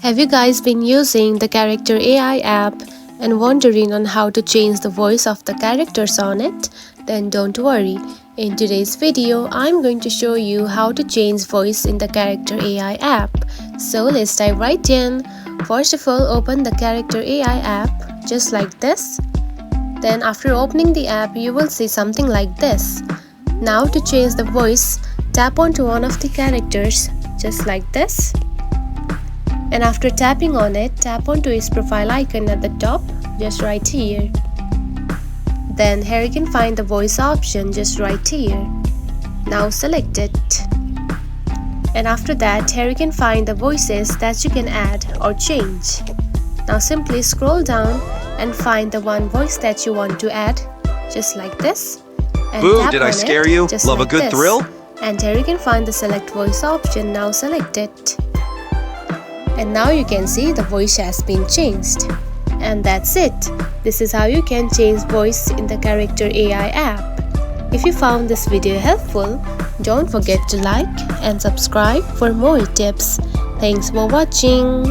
Have you guys been using the Character AI app and wondering on how to change the voice of the characters on it? Then don't worry. In today's video, I'm going to show you how to change voice in the Character AI app. So let's dive right in. First of all, open the Character AI app just like this. Then after opening the app, you will see something like this. Now to change the voice, tap onto one of the characters just like this. And after tapping on it, tap onto his profile icon at the top, just right here. Then here you can find the voice option just right here. Now select it. And after that, here you can find the voices that you can add or change. Now simply scroll down and find the one voice that you want to add, just like this. And Boo, did I scare you? Love a good thrill? And here you can find the select voice option. Now select it. And now you can see the voice has been changed. And that's it. This is how you can change voice in the Character AI app. If you found this video helpful, don't forget to like and subscribe for more tips. Thanks for watching.